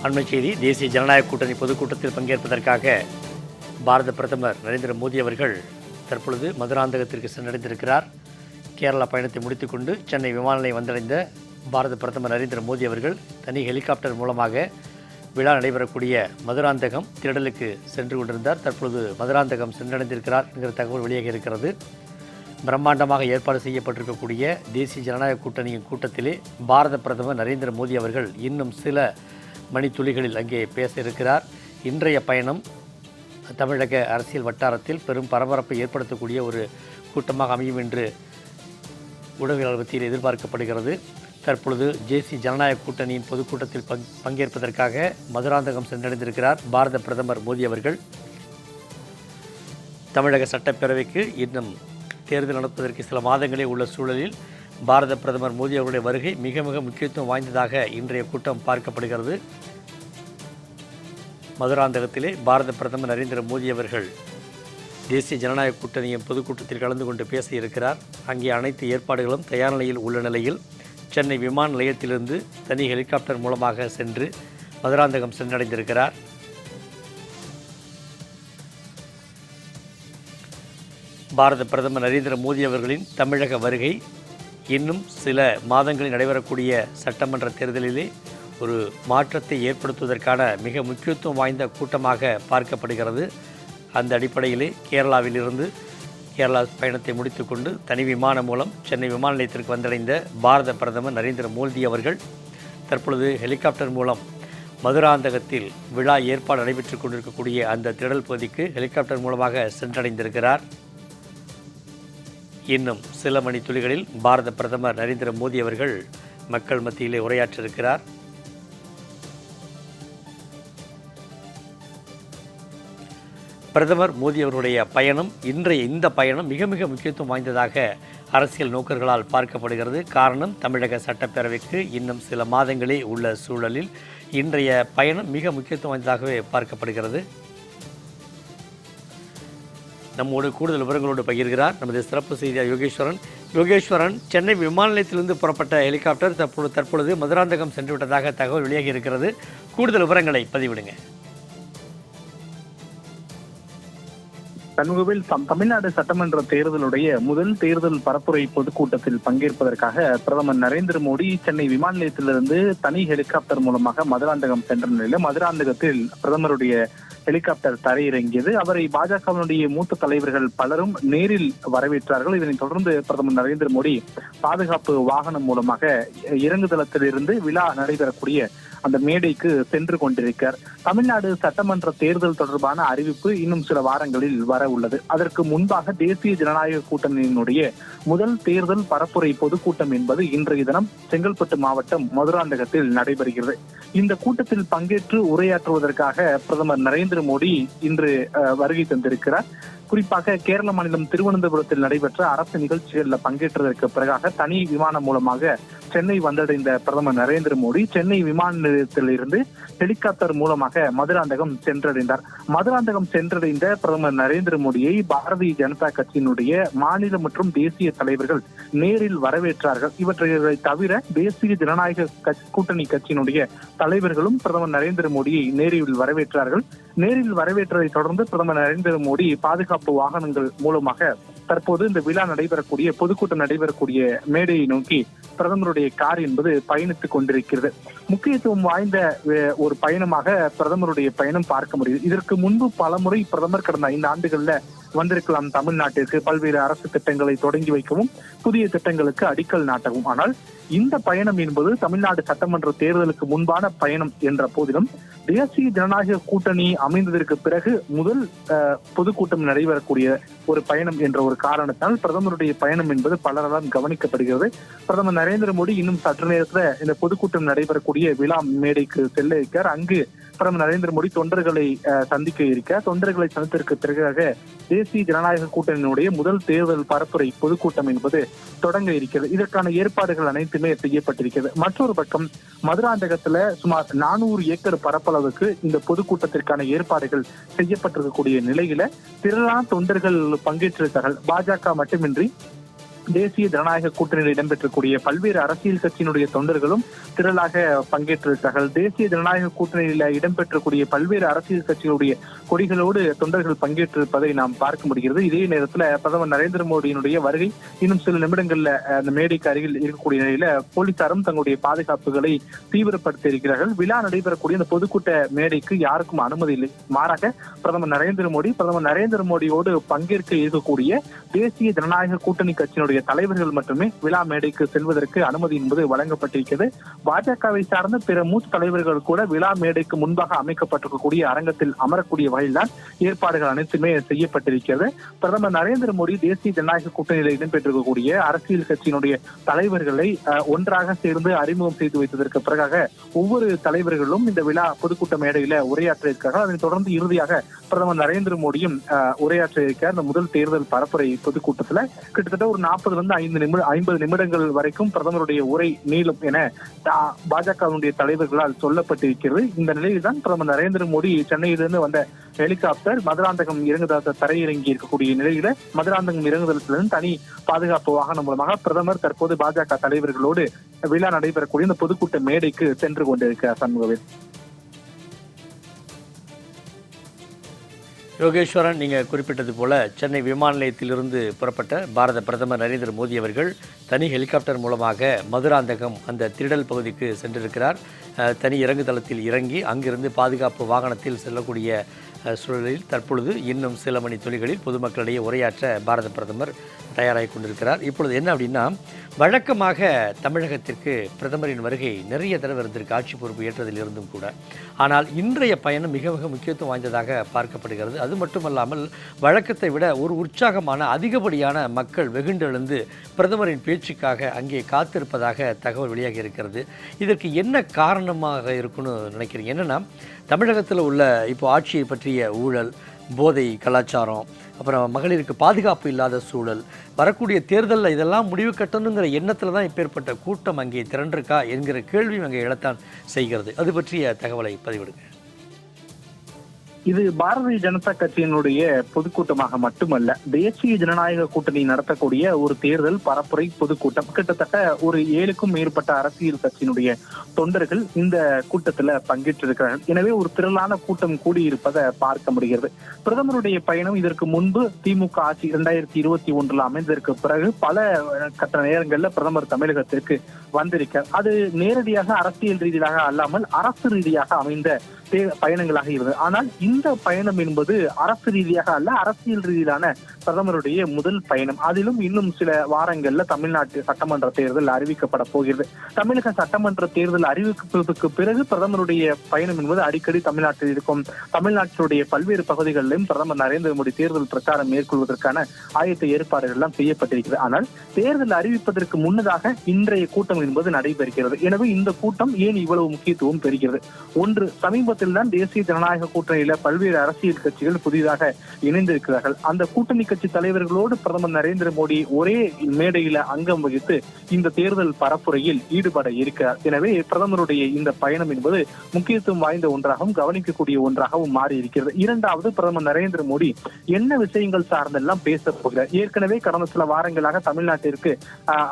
அண்மை செய்தி. தேசிய ஜனநாயக கூட்டணி பொதுக்கூட்டத்தில் பங்கேற்பதற்காக பாரத பிரதமர் நரேந்திர மோடி அவர்கள் தற்பொழுது மதுராந்தகத்திற்கு சென்றடைந்திருக்கிறார். கேரளா பயணத்தை முடித்துக்கொண்டு சென்னை விமான நிலையம் வந்தடைந்த பாரத பிரதமர் நரேந்திர மோடி அவர்கள் தனி ஹெலிகாப்டர் மூலமாக விழா நடைபெறக்கூடிய மதுராந்தகம் திடலுக்கு சென்று கொண்டிருந்தார். தற்பொழுது மதுராந்தகம் சென்றடைந்திருக்கிறார் என்கிற தகவல் வெளியாக இருக்கிறது. பிரம்மாண்டமாக ஏற்பாடு செய்யப்பட்டிருக்கக்கூடிய தேசிய ஜனநாயக கூட்டணியின் கூட்டத்திலே பாரத பிரதமர் நரேந்திர மோடி அவர்கள் இன்னும் சில மணித்துளிகளில் அங்கே பேச இருக்கிறார். இன்றைய பயணம் தமிழக அரசியல் வட்டாரத்தில் பெரும் பரபரப்பை ஏற்படுத்தக்கூடிய ஒரு கூட்டமாக அமையும் என்று ஊடகங்கள் மத்தியில் எதிர்பார்க்கப்படுகிறது. தற்பொழுது தேசிய ஜனநாயக கூட்டணியின் பொதுக்கூட்டத்தில் பங்கேற்பதற்காக மதுராந்தகம் சென்றடைந்திருக்கிறார் பாரத பிரதமர் மோடி அவர்கள். தமிழக சட்டப்பேரவைக்கு இன்னும் தேர்தல் நடப்பதற்கு சில மாதங்களே உள்ள சூழலில் பாரத பிரதமர் மோடி அவர்களுடைய வருகை மிக மிக முக்கியத்துவம் வாய்ந்ததாக இன்றைய கூட்டம் பார்க்கப்படுகிறது. மதுராந்தகத்திலே பாரத பிரதமர் நரேந்திர மோடி அவர்கள் தேசிய ஜனநாயக கூட்டணியின் பொதுக்கூட்டத்தில் கலந்து கொண்டு பேச இருக்கிறார். அங்கே அனைத்து ஏற்பாடுகளும் தயார் நிலையில் உள்ள நிலையில் சென்னை விமான நிலையத்திலிருந்து தனி ஹெலிகாப்டர் மூலமாக சென்று மதுராந்தகம் சென்றடைந்திருக்கிறார். பாரத பிரதமர் நரேந்திர மோடி அவர்களின் தமிழக வருகை இன்னும் சில மாதங்களில் நடைபெறக்கூடிய சட்டமன்ற தேர்தலிலே ஒரு மாற்றத்தை ஏற்படுத்துவதற்கான மிக முக்கியத்துவம் வாய்ந்த கூட்டமாக பார்க்கப்படுகிறது. அந்த அடிப்படையிலே கேரளாவிலிருந்து கேரளா பயணத்தை முடித்துக்கொண்டு தனி விமானம் மூலம் சென்னை விமான நிலையத்திற்கு வந்தடைந்த பாரத பிரதமர் நரேந்திர மோடி அவர்கள் தற்பொழுது ஹெலிகாப்டர் மூலம் மதுராந்தகத்தில் விழா ஏற்பாடு நடைபெற்றுக் கொண்டிருக்கக்கூடிய அந்த திடல் பகுதிக்கு ஹெலிகாப்டர் மூலமாக சென்றடைந்திருக்கிறார். இன்னும் சில மணி துளிகளில் பாரத பிரதமர் நரேந்திர மோடி அவர்கள் மக்கள் மத்தியிலே உரையாற்றிருக்கிறார். பிரதமர் மோடி அவருடைய பயணம் இந்த பயணம் மிக மிக முக்கியத்துவம் வாய்ந்ததாக அரசியல் நோக்கர்களால் பார்க்கப்படுகிறது. காரணம், தமிழக சட்டப்பேரவைக்கு இன்னும் சில மாதங்களே உள்ள சூழலில் இன்றைய பயணம் மிக முக்கியத்துவம் வாய்ந்ததாகவே பார்க்கப்படுகிறது. நம்மோடு கூடுதல் விவரங்களோடு பகிர்கிறார் நமது சிறப்பு செய்தியாளர் யோகேஸ்வரன். சென்னை விமான நிலையத்திலிருந்து புறப்பட்ட ஹெலிகாப்டர் தற்பொழுது மதுராந்தகம் சென்றுவிட்டதாக தகவல் வெளியாகி இருக்கிறது. கூடுதல் விவரங்களை பதிவிடுங்க. சண்முகவில் தமிழ்நாடு சட்டமன்ற தேர்தலுடைய முதல் தேர்தல் பரப்புரை பொதுக்கூட்டத்தில் பங்கேற்பதற்காக பிரதமர் நரேந்திர மோடி சென்னை விமான நிலையத்திலிருந்து தனி ஹெலிகாப்டர் மூலமாக மதுராந்தகம் சென்ற நிலையில் மதுராந்தகத்தில் பிரதமருடைய ஹெலிகாப்டர் தரையிறங்கியது. அவரை பாஜகவினுடைய மூத்த தலைவர்கள் பலரும் நேரில் வரவேற்றார்கள். இதனைத் தொடர்ந்து பிரதமர் நரேந்திர மோடி பாதுகாப்பு வாகனம் மூலமாக இறங்குதளத்திலிருந்து விழா நடைபெறக்கூடிய அந்த மேடைக்கு சென்று கொண்டிருக்கிறார். தமிழ்நாடு சட்டமன்ற தேர்தல் தொடர்பான அறிவிப்பு இன்னும் சில வாரங்களில் வர உள்ளது. அதற்கு முன்பாக தேசிய ஜனநாயக கூட்டணியினுடைய முதல் தேர்தல் பரப்புரை பொதுக்கூட்டம் என்பது இன்றைய தினம் செங்கல்பட்டு மாவட்டம் மதுராந்தகத்தில் நடைபெறுகிறது. இந்த கூட்டத்தில் பங்கேற்று உரையாற்றுவதற்காக பிரதமர் நரேந்திர மோடி இன்று வருகை தந்திருக்கிறார். குறிப்பாக கேரள மாநிலம் திருவனந்தபுரத்தில் நடைபெற்ற அரசு நிகழ்ச்சிகளில் பங்கேற்றதற்கு பிறகாக தனி விமானம் மூலமாக சென்னை வந்தடைந்த பிரதமர் நரேந்திர மோடி சென்னை விமான நிலையத்தில் இருந்து ஹெலிகாப்டர் மூலமாக மதுராந்தகம் சென்றடைந்தார். மதுராந்தகம் சென்றடைந்த பிரதமர் நரேந்திர மோடியை பாரதிய ஜனதா கட்சியினுடைய மாநில மற்றும் தேசிய தலைவர்கள் நேரில் வரவேற்றார்கள். இவற்றை தவிர தேசிய ஜனநாயக கூட்டணி கட்சியினுடைய தலைவர்களும் பிரதமர் நரேந்திர மோடியை நேரில் வரவேற்றார்கள். நேரில் வரவேற்றதை தொடர்ந்து பிரதமர் நரேந்திர மோடி பாதுகாப்பு வாகனங்கள் மூலமாக தற்போது இந்த விழா நடைபெறக்கூடிய பொதுக்கூட்டம் நடைபெறக்கூடிய மேடையை நோக்கி பிரதமருடைய கார் என்பது பயணித்துக் கொண்டிருக்கிறது. முக்கியத்துவம் வாய்ந்த ஒரு பயணமாக பிரதமருடைய பயணம் பார்க்க முடியுது. இதற்கு முன்பு பலமுறை பிரதமர் கடந்த 5 ஆண்டுகள்ல வந்திருக்கலாம் தமிழ்நாட்டிற்கு பல்வேறு அரசு திட்டங்களை தொடங்கி வைக்கவும் புதிய திட்டங்களுக்கு அடிக்கல் நாட்டவும். ஆனால் இந்த பயணம் என்பது தமிழ்நாடு சட்டமன்ற தேர்தலுக்கு முன்பான பயணம் என்ற போதிலும் தேசிய ஜனநாயக கூட்டணி அமைந்ததற்கு பிறகு முதல் பொதுக்கூட்டம் நடைபெறக்கூடிய ஒரு பயணம் என்ற ஒரு காரணத்தால் பிரதமருடைய பயணம் என்பது பலரால் கவனிக்கப்படுகிறது. பிரதமர் நரேந்திர மோடி இன்னும் சற்று நேரத்தில் இந்த பொதுக்கூட்டம் நடைபெறக்கூடிய விழா மேடைக்கு செல்ல இருக்கிறார். அங்கு பிரதமர் நரேந்திர மோடி தொண்டர்களை சந்திக்க இருக்கிறார். தொண்டர்களை சந்தித்ததற்கு பிறகாக தேசிய ஜனநாயக கூட்டணியினுடைய முதல் தேர்தல் பரப்புரை பொதுக்கூட்டம் என்பது தொடங்க இருக்கிறது. இதற்கான ஏற்பாடுகள் அனைத்துமே செய்யப்பட்டிருக்கிறது. மற்றொரு பக்கம் மதுராந்தகத்துல சுமார் 400 ஏக்கர் பரப்பளவுக்கு இந்த பொதுக்கூட்டத்திற்கான ஏற்பாடுகள் செய்யப்பட்டிருக்கக்கூடிய நிலையில திரளான தொண்டர்கள் பங்கேற்றிருக்கிறார்கள். பாஜக மட்டுமின்றி தேசிய ஜனநாயக கூட்டணியில் இடம்பெற்றக்கூடிய பல்வேறு அரசியல் கட்சியினுடைய தொண்டர்களும் திரளாக பங்கேற்றிருக்கிறார்கள். தேசிய ஜனநாயக கூட்டணியில் இடம்பெற்றக்கூடிய பல்வேறு அரசியல் கட்சிகளுடைய கொடிகளோடு தொண்டர்கள் பங்கேற்றிருப்பதை நாம் பார்க்க முடிகிறது. இதே நேரத்தில் பிரதமர் நரேந்திர மோடியினுடைய வருகை இன்னும் சில நிமிடங்கள்ல அந்த மேடைக்கு அருகில் இருக்கக்கூடிய நிலையில போலீசாரும் தங்களுடைய பாதுகாப்புகளை தீவிரப்படுத்தி இருக்கிறார்கள். விழா நடைபெறக்கூடிய இந்த பொதுக்கூட்ட மேடைக்கு யாருக்கும் அனுமதி இல்லை. மாறாக பிரதமர் நரேந்திர மோடியோடு பங்கேற்க இருக்கக்கூடிய தேசிய ஜனநாயக கூட்டணி கட்சியினுடைய தலைவர்கள் மட்டுமே விழா மேடைக்கு செல்வதற்கு அனுமதி என்பது வழங்கப்பட்டிருக்கிறது. பாஜகவை சார்ந்த பிற மூத்த தலைவர்கள் கூட விழா மேடைக்கு முன்பாக அமைக்கப்பட்டிருக்கக்கூடிய அரங்கத்தில் அமரக்கூடிய வகையில்தான் ஏற்பாடுகள் அனைத்துமே செய்யப்பட்டிருக்கிறது. பிரதமர் நரேந்திர மோடி தேசிய ஜனநாயக கூட்டணியில் இடம்பெற்றிருக்கக்கூடிய அரசியல் கட்சியினுடைய தலைவர்களை ஒன்றாக சேர்ந்து அறிமுகம் செய்து வைத்ததற்கு பிறகாக ஒவ்வொரு தலைவர்களும் இந்த விழா பொதுக்கூட்ட மேடையில உரையாற்ற இருக்கிறார்கள். அதனைத் தொடர்ந்து இறுதியாக பிரதமர் நரேந்திர மோடியும் உரையாற்ற இருக்கிறார். இந்த முதல் தேர்தல் பரப்புரை பொதுக்கூட்டத்துல கிட்டத்தட்ட ஒரு 50 நிமிடங்கள் வரைக்கும் பிரதமருடைய உரை நீளும் என பாஜகவினுடைய தலைவர்களால் சொல்லப்பட்டிருக்கிறது. இந்த நிலையில்தான் பிரதமர் நரேந்திர மோடி சென்னையிலிருந்து வந்த ஹெலிகாப்டர் மதுராந்தகம் தரையிறங்கி இருக்கக்கூடிய நிலையில மதுராந்தகம் இறங்குதளத்திலிருந்து தனி பாதுகாப்பு வாகனம் மூலமாக பிரதமர் தற்போது பாஜக தலைவர்களோடு விழா நடைபெறக்கூடிய இந்த பொதுக்கூட்ட மேடைக்கு சென்று கொண்டிருக்கிறார். சண்முகவேல். யோகேஸ்வரன், நீங்கள் குறிப்பிட்டது போல சென்னை விமான நிலையத்திலிருந்து புறப்பட்ட பாரத பிரதமர் நரேந்திர மோடி அவர்கள் தனி ஹெலிகாப்டர் மூலமாக மதுராந்தகம் அந்த திடல் பகுதிக்கு சென்றிருக்கிறார். தனி இறங்குதளத்தில் இறங்கி அங்கிருந்து பாதுகாப்பு வாகனத்தில் செல்லக்கூடிய சூழலில் தற்பொழுது இன்னும் சில மணி துளிகளில் பொதுமக்களிடையே உரையாற்ற பாரத பிரதமர் தயாராகி கொண்டிருக்கிறார். இப்பொழுது என்ன அப்படின்னா, வழக்கமாக தமிழகத்திற்கு பிரதமரின் வருகை நிறைய தடவை இருந்திருக்கு ஆட்சி பொறுப்பு ஏற்றதில் இருந்தும் கூட. ஆனால் இன்றைய பயணம் மிக மிக முக்கியத்துவம் வாய்ந்ததாக பார்க்கப்படுகிறது. அது மட்டுமல்லாமல் வழக்கத்தை விட ஒரு உற்சாகமான அதிகப்படியான மக்கள் வெகுண்டெழுந்து பிரதமரின் பேச்சுக்காக அங்கே காத்திருப்பதாக தகவல் வெளியாகி இருக்கிறது. இதற்கு என்ன காரணமாக இருக்குன்னு நினைக்கிறீங்க? என்னென்னா, தமிழகத்தில் உள்ள இப்போ ஆட்சியை பற்றிய ஊழல், போதை கலாச்சாரம், அப்புறம் மகளிருக்கு பாதுகாப்பு இல்லாத சூழல், வரக்கூடிய தேர்தலில் இதெல்லாம் முடிவு கட்டணுங்கிற எண்ணத்தில் தான் இப்பேற்பட்ட கூட்டம் அங்கே திரண்டிருக்கா என்கிற கேள்வியும் அங்கே எழத்தான் செய்கிறது. அது பற்றிய தகவலை பதிவிடுங்க. இது பாரதிய ஜனதா கட்சியினுடைய பொதுக்கூட்டமாக மட்டுமல்ல, தேசிய ஜனநாயக கூட்டணி நடத்தக்கூடிய ஒரு தேர்தல் பரப்புரை பொதுக்கூட்டம். கிட்டத்தட்ட ஒரு 7க்கும் மேற்பட்ட அரசியல் கட்சியினுடைய தொண்டர்கள் இந்த கூட்டத்துல பங்கேற்றிருக்கிறார்கள். எனவே ஒரு திரளான கூட்டம் கூடியிருப்பதை பார்க்க முடிகிறது. பிரதமருடைய பயணம் இதற்கு முன்பு திமுக ஆட்சி 2021 அமைந்ததற்கு பிறகு பல கட்ட நேரங்கள்ல பிரதமர் தமிழகத்திற்கு வந்திருக்கிறார். அது நேரடியாக அரசியல் ரீதியாக அல்லாமல் அரசு ரீதியாக அமைந்த பயணங்களாக இருந்தது. ஆனால் இந்த பயணம் என்பது அரசு ரீதியாக அல்ல, அரசியல் ரீதியிலான பிரதமருடைய முதல் பயணம். அதிலும் இன்னும் சில வாரங்கள்ல தமிழ்நாட்டு சட்டமன்ற தேர்தல் அறிவிக்கப்பட போகிறது. தமிழக சட்டமன்ற தேர்தல் அறிவிக்கப்பதற்கு பிறகு பிரதமருடைய பயணம் என்பது அடிக்கடி தமிழ்நாட்டில் இருக்கும். தமிழ்நாட்டினுடைய பல்வேறு பகுதிகளிலும் பிரதமர் நரேந்திர மோடி தேர்தல் பிரச்சாரம் மேற்கொள்வதற்கான ஆயத்த ஏற்பாடுகள் எல்லாம் செய்யப்பட்டிருக்கிறது. ஆனால் தேர்தல் அறிவிப்பதற்கு முன்னதாக இன்றைய கூட்டம் என்பது நடைபெறுகிறது. எனவே இந்த கூட்டம் ஏன் இவ்வளவு முக்கியத்துவம் பெறுகிறது? ஒன்று, சமீபத்தில் தான் தேசிய ஜனநாயக கூட்டணியில பல்வேறு அரசியல் கட்சிகள் புதிதாக இணைந்திருக்கிறார்கள். அந்த கூட்டணி கட்சி தலைவர்களோடு பிரதமர் நரேந்திர மோடி ஒரே மேடையில அங்கம் வகித்து இந்த தேர்தல் பரப்புரையில் ஈடுபட இருக்கிறார். எனவே பிரதமருடைய இந்த பயணம் என்பது முக்கியத்துவம் வாய்ந்த ஒன்றாகவும் கவனிக்கக்கூடிய ஒன்றாகவும் மாறி இருக்கிறது. இரண்டாவது, பிரதமர் நரேந்திர மோடி என்ன விஷயங்கள் சார்ந்தெல்லாம் பேச போகிறார்? ஏற்கனவே கடந்த சில வாரங்களாக தமிழ்நாட்டிற்கு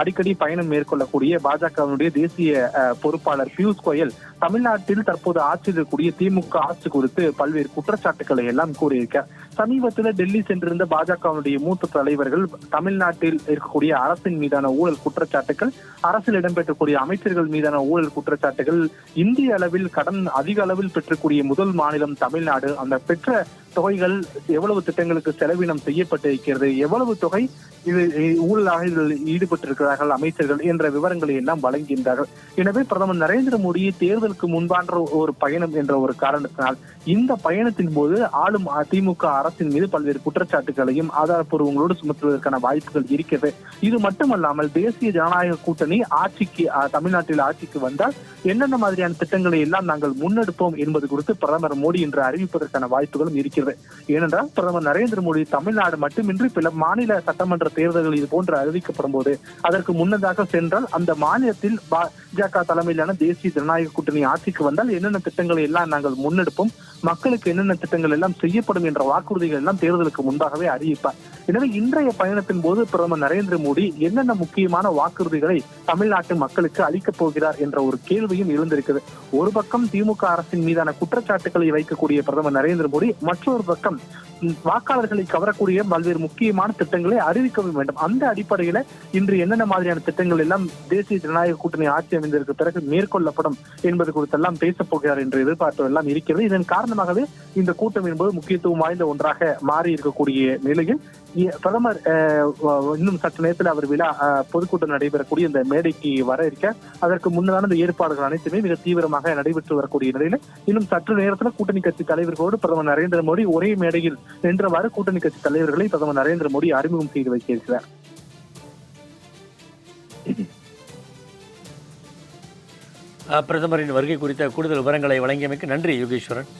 அடிக்கடி பயணம் மேற்கொள்ளக்கூடிய பாஜகவினுடைய தேசிய பொறுப்பாளர் பியூஷ் கோயல் தமிழ்நாட்டில் தற்போது ஆட்சியில் இருக்கக்கூடிய திமுக ஆட்சி குறித்து பல்வேறு குற்றச்சாட்டுக்களை எல்லாம் கூறியிருக்கார். சமீபத்தில் டெல்லி சென்றிருந்த பாஜகவினுடைய மூத்த தலைவர்கள் தமிழ்நாட்டில் இருக்கக்கூடிய அரசின் மீதான ஊழல் குற்றச்சாட்டுகள், அரசில் இடம்பெற்றக்கூடிய அமைச்சர்கள் மீதான ஊழல் குற்றச்சாட்டுகள், இந்திய அளவில் கடன் அதிக அளவில் பெற்றக்கூடிய முதல் மாநிலம் தமிழ்நாடு, அந்த பெற்ற தொகைகள் எவ்வளவு திட்டங்களுக்கு செலவினம் செய்யப்பட்டிருக்கிறது, எவ்வளவு தொகை இது ஊழலாக இதில் ஈடுபட்டிருக்கிறார்கள் அமைச்சர்கள் என்ற விவரங்களை எல்லாம் வழங்குகின்றார்கள். எனவே பிரதமர் நரேந்திர மோடி தேர்தலுக்கு முன்பான ஒரு பயணம் என்ற ஒரு காரணத்தினால் இந்த பயணத்தின் போது ஆளும் திமுக அரசின் மீது பல்வேறு குற்றச்சாட்டுகளையும் ஆதாரப்பூர்வங்களோடு சுமத்துவதற்கான வாய்ப்புகள் இருக்கிறது. இது மட்டுமல்லாமல் தேசிய ஜனநாயக கூட்டணி ஆட்சிக்கு தமிழ்நாட்டில் ஆட்சிக்கு வந்தால் என்னென்ன மாதிரியான திட்டங்களை எல்லாம் நாங்கள் முன்னெடுப்போம் என்பது குறித்து பிரதமர் மோடி இன்று அறிவிப்பதற்கான வாய்ப்புகளும் இருக்கிறது. ஏனென்றால் பிரதமர் நரேந்திர மோடி தமிழ்நாடு மட்டுமின்றி பல மாநில சட்டமன்ற தேர்தல்கள் இது போன்று அறிவிக்கப்படும் போது அதற்கு முன்னதாக சென்றால் அந்த மாநிலத்தில் பாஜக தலைமையிலான தேசிய ஜனநாயக கூட்டணி ஆட்சிக்கு வந்தால் என்னென்ன திட்டங்களை எல்லாம் நாங்கள் முன்னெடுப்போம், மக்களுக்கு என்னென்ன திட்டங்கள் எல்லாம் செய்யப்படும் என்ற வாக்குறுதிகள் எல்லாம் தேர்தலுக்கு முன்பாகவே அறிவிப்பார். எனவே இன்றைய பயணத்தின் போது பிரதமர் நரேந்திர மோடி என்னென்ன முக்கியமான வாக்குறுதிகளை தமிழ்நாட்டு மக்களுக்கு அளிக்கப் போகிறார் என்ற ஒரு கேள்வியும் எழுந்திருக்குது. ஒரு பக்கம் திமுக அரசின் மீதான குற்றச்சாட்டுகளை வைக்கக்கூடிய பிரதமர் நரேந்திர மோடி, மற்றொரு பக்கம் வாக்காளர்களை கவரக்கூடிய பல்வேறு முக்கியமான திட்டங்களை அறிவிக்கவும் வேண்டும். அந்த அடிப்படையில இன்று என்னென்ன மாதிரியான திட்டங்கள் எல்லாம் தேசிய ஜனநாயக கூட்டணி ஆட்சி அமைந்ததற்கு பிறகு மேற்கொள்ளப்படும் என்பது குறித்தெல்லாம் பேசப் போகிறார் என்ற எதிர்பார்ப்பு எல்லாம் இருக்கிறது. இதன் காரணமாகவே இந்த கூட்டம் என்பது முக்கியத்துவம் வாய்ந்த ஒன்றாக மாறி இருக்கக்கூடிய நிலையில் பிரதமர் இன்னும் சற்று நேரத்தில் அவர் பொதுக்கூட்டம் நடைபெறக்கூடிய இந்த மேடைக்கு வர இருக்க, அதற்கு முன்னதான இந்த ஏற்பாடுகள் அனைத்துமே மிக தீவிரமாக நடைபெற்று வரக்கூடிய நிலையில இன்னும் சற்று நேரத்தில் கூட்டணி கட்சி தலைவர்களோடு பிரதமர் நரேந்திர மோடி ஒரே மேடையில் நின்றவாறு கூட்டணி கட்சி தலைவர்களை பிரதமர் நரேந்திர மோடி அறிமுகம் செய்து வைக்க இருக்கிறார். பிரதமரின் வருகை குறித்த கூடுதல் விவரங்களை வழங்கியமைக்கு நன்றி யோகேஸ்வரன்.